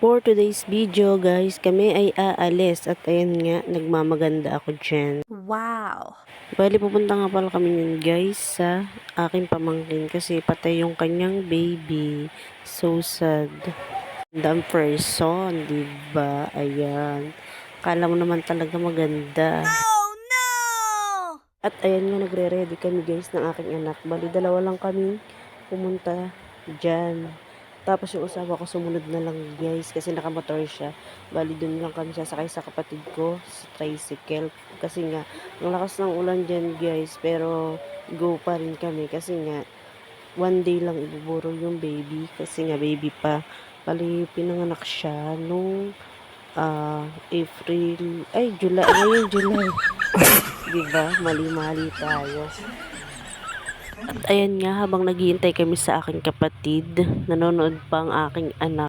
For today's video guys, kami ay aalis at ayan nga, nagmamaganda ako dyan. Wow! Bali pupunta nga pala kami yun guys sa aking pamangkin kasi patay yung kanyang baby. So sad. Ang person, diba? Ayan. Kala mo naman talaga maganda. Oh no! At ayan nga, nagre-ready kami guys ng aking anak. Bali dalawa lang kami pumunta dyan. Tapos yung asawa ko sumunod na lang guys kasi nakamotor siya. Bali dun lang kami sasakay sa kapatid ko sa tricycle. Kasi nga, ang lakas ng ulan dyan guys. Pero go pa rin kami kasi nga, one day lang ibuburo yung baby. Kasi nga baby pa. Bali pinanganak siya nung April, ay July, ngayon July. Diba? Mali-mali tayo. At ayan nga, habang naghihintay kami sa aking kapatid, nanonood pa ang aking anak.